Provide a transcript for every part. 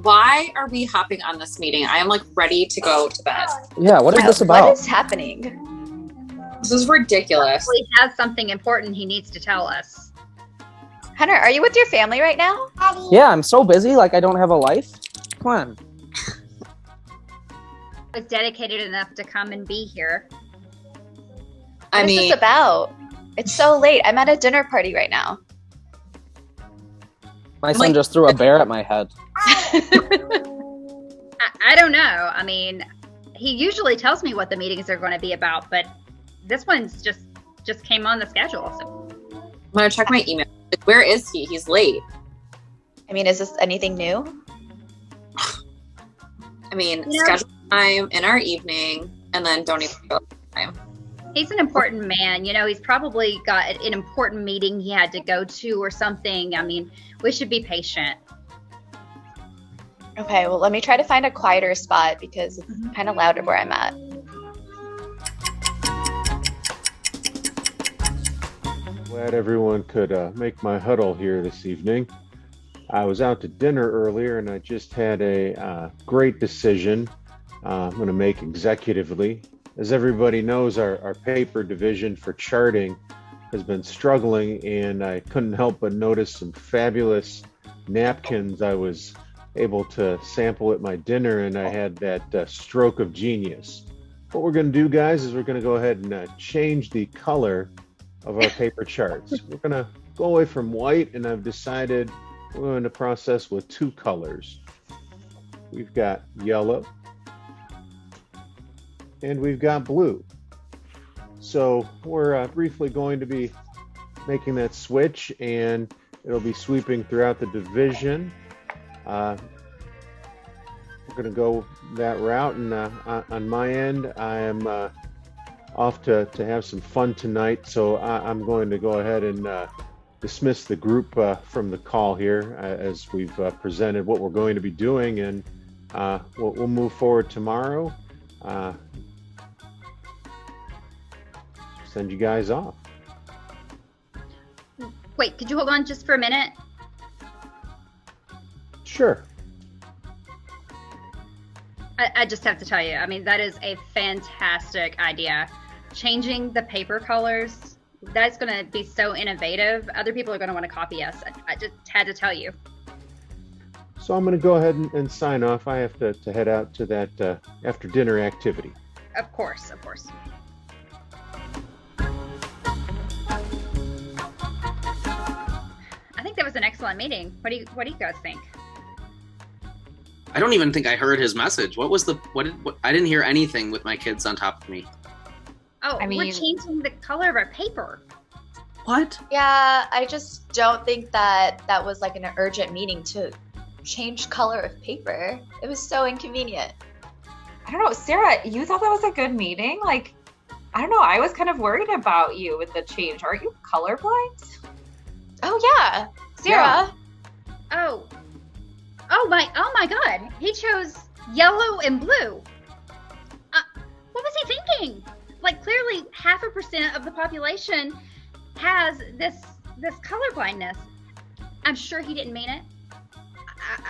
why are we hopping on this meeting? I am like ready to go to bed. Yeah, what is this about? What is happening? This is ridiculous. He has something important he needs to tell us. Hunter, are you with your family right now? Yeah, I'm so busy, like I don't have a life. Come on. I was dedicated enough to come and be here. What is this about? It's so late. I'm at a dinner party right now. My son just threw a bear at my head. I don't know. I mean, he usually tells me what the meetings are going to be about, but this one's just came on the schedule. So I'm gonna check my email. Like, where is he? He's late. I mean, is this anything new? I mean, schedule time in our evening and then don't even go time. He's an important man. You know, he's probably got an important meeting he had to go to or something. I mean, we should be patient. Okay, well, let me try to find a quieter spot because it's kind of louder where I'm at. Glad everyone could make my huddle here this evening. I was out to dinner earlier and I just had a great decision I'm going to make executively. As everybody knows, our paper division for charting has been struggling, and I couldn't help but notice some fabulous napkins I was able to sample at my dinner, and I had that stroke of genius. What we're going to do, guys, is we're going to go ahead and change the color of our paper charts. We're going to go away from white, and I've decided we're going to process with two colors. We've got yellow and we've got blue. So we're briefly going to be making that switch, and it'll be sweeping throughout the division. We're going to go that route, and on my end, I am off to have some fun tonight, so I'm going to go ahead and dismiss the group from the call here as we've presented what we're going to be doing, and we'll move forward tomorrow. Send you guys off. Wait, could you hold on just for a minute? Sure. I just have to tell you, I mean, that is a fantastic idea. Changing the paper colors, that's going to be so innovative. Other people are going to want to copy us. I just had to tell you. So I'm going to go ahead and sign off. I have to head out to that after dinner activity. Of course, of course. I think that was an excellent meeting. What do you guys think? I don't even think I heard his message. What I didn't hear anything with my kids on top of me. Oh, we're changing the color of our paper. What? Yeah, I just don't think that was like an urgent meeting to change color of paper. It was so inconvenient. I don't know, Sarah, you thought that was a good meeting? Like, I don't know, I was kind of worried about you with the change. Aren't you colorblind? Oh yeah, Sarah. Yeah. Oh my God! He chose yellow and blue. What was he thinking? Like, clearly 0.5% of the population has this color blindness. I'm sure he didn't mean it.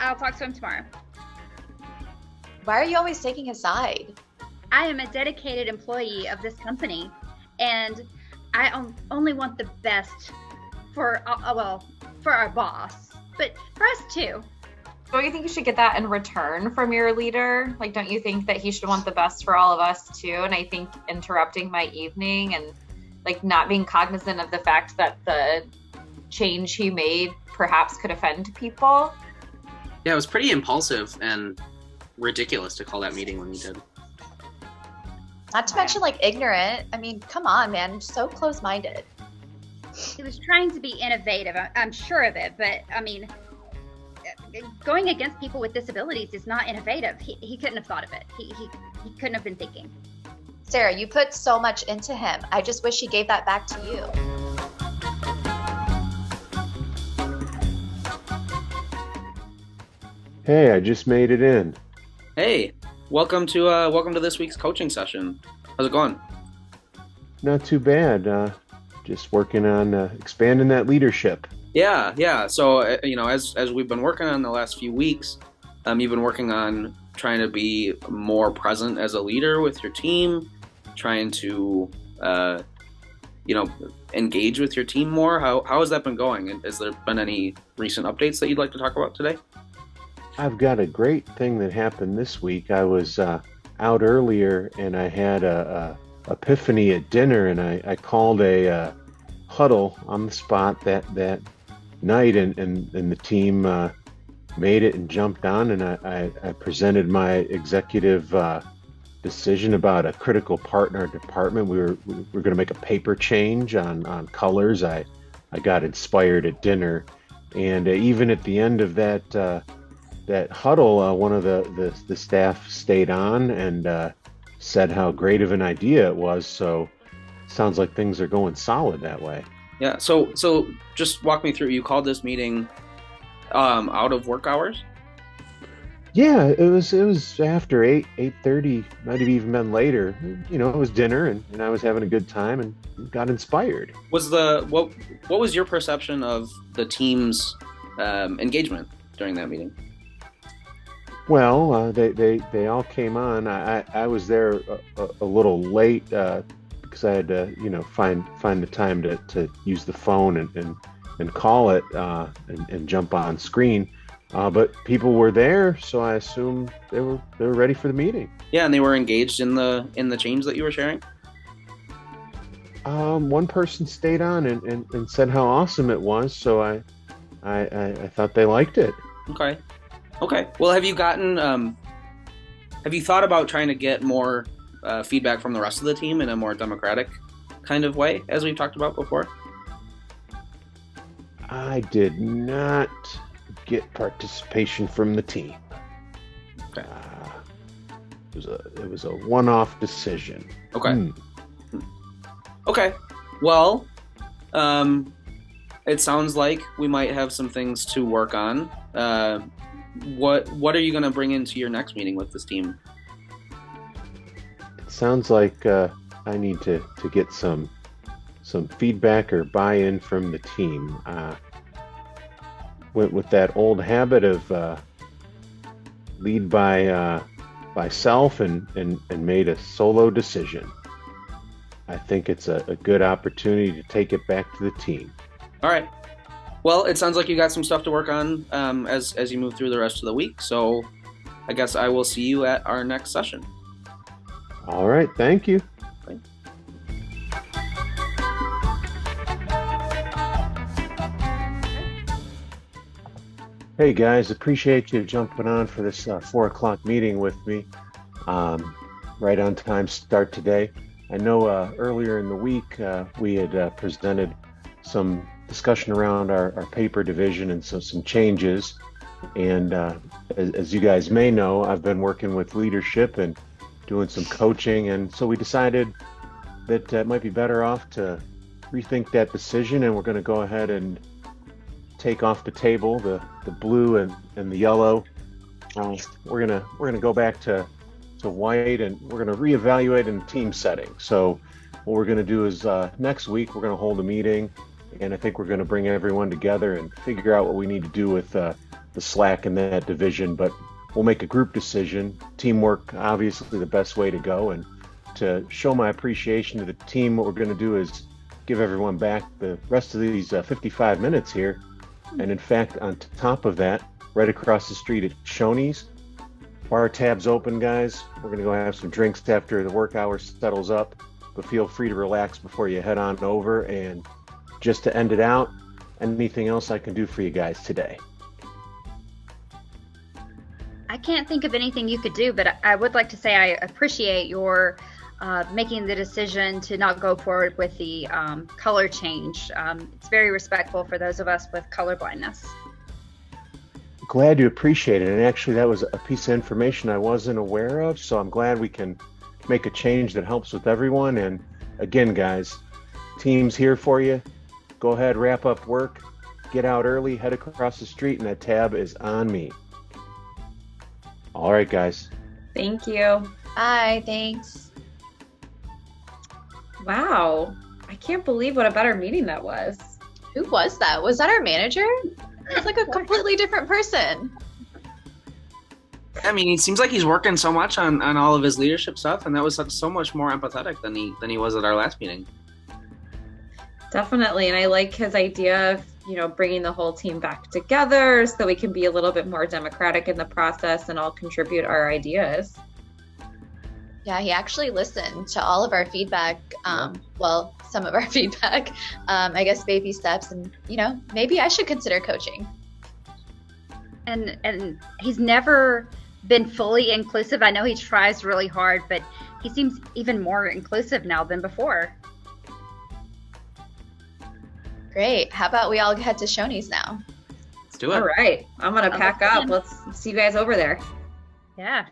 I'll talk to him tomorrow. Why are you always taking his side? I am a dedicated employee of this company, and I only want the best for our boss, but for us too. Don't you think you should get that in return from your leader? Like, don't you think that he should want the best for all of us too? And I think interrupting my evening and like not being cognizant of the fact that the change he made perhaps could offend people. Yeah, it was pretty impulsive and ridiculous to call that meeting when he did. Not to mention like ignorant. I mean, come on, man. So close-minded. He was trying to be innovative. I'm sure of it, but I mean, going against people with disabilities is not innovative. He couldn't have thought of it. He couldn't have been thinking. Sarah, you put so much into him. I just wish he gave that back to you. Hey, I just made it in. Hey, welcome to this week's coaching session. How's it going? Not too bad. Just working on expanding that leadership. Yeah. So as we've been working on the last few weeks, You've been working on trying to be more present as a leader with your team, trying to, engage with your team more. How has that been going? And has there been any recent updates that you'd like to talk about today? I've got a great thing that happened this week. I was out earlier and I had a epiphany at dinner, and I called a huddle on the spot that night, and the team made it and jumped on, and I presented my executive decision about a critical part in our department. We're going to make a paper change on colors. I got inspired at dinner, and even at the end of that huddle, one of the staff stayed on and said how great of an idea it was. So sounds like things are going solid that way. Yeah. So just walk me through. You called this meeting out of work hours? Yeah, it was after 8:30, might have even been later. It was dinner, and I was having a good time and got inspired. What was your perception of the team's engagement during that meeting? Well, they all came on. I was there a little late because I had to find the time to use the phone and call it and jump on screen. But people were there, so I assume they were ready for the meeting. Yeah, and they were engaged in the change that you were sharing? One person stayed on and said how awesome it was, so I thought they liked it. Okay. Well, have you thought about trying to get more feedback from the rest of the team in a more democratic kind of way, as we've talked about before? I did not get participation from the team. Okay. It was a one-off decision. Okay. Okay. Well, it sounds like we might have some things to work on. What are you going to bring into your next meeting with this team? It sounds like I need to get some feedback or buy-in from the team. Went with that old habit of lead by self and made a solo decision. I think it's a good opportunity to take it back to the team. All right. Well, it sounds like you got some stuff to work on as you move through the rest of the week. So I guess I will see you at our next session. All right. Thank you. Bye. Hey guys, appreciate you jumping on for this 4 o'clock meeting with me. Right on time start today. I know earlier in the week we had presented some discussion around our paper division and some changes. And as you guys may know, I've been working with leadership and doing some coaching. And so we decided that it might be better off to rethink that decision. And we're going to go ahead and take off the table the blue and the yellow. We're gonna go back to white, and we're gonna reevaluate in team setting. So what we're gonna do is next week we're gonna hold a meeting, and I think we're gonna bring everyone together and figure out what we need to do with the slack in that division. But we'll make a group decision. Teamwork, obviously, the best way to go. And to show my appreciation to the team, what we're gonna do is give everyone back the rest of these 55 minutes here. And in fact, on top of that, right across the street at Shoney's, bar tab's open, guys. We're going to go have some drinks after the work hour settles up, but feel free to relax before you head on over. And just to end it out, anything else I can do for you guys today? I can't think of anything you could do, but I would like to say I appreciate your making the decision to not go forward with the color change. It's very respectful for those of us with color blindness. Glad you appreciate it. And actually, that was a piece of information I wasn't aware of. So I'm glad we can make a change that helps with everyone. And again, guys, team's here for you. Go ahead, wrap up work, get out early, head across the street, and that tab is on me. All right, guys. Thank you. Bye, thanks. Wow. I can't believe what a better meeting that was. Who was that? Was that our manager? It's like a completely different person. I mean, it seems like he's working so much on all of his leadership stuff, and that was so much more empathetic than he was at our last meeting. Definitely, and I like his idea of, bringing the whole team back together so we can be a little bit more democratic in the process and all contribute our ideas. Yeah, he actually listened to all of our feedback. Well, some of our feedback. I guess baby steps, and maybe I should consider coaching. And he's never been fully inclusive. I know he tries really hard, but he seems even more inclusive now than before. Great. How about we all head to Shoney's now? Let's do it. All right, I'm gonna pack up. Let's see you guys over there. Yeah.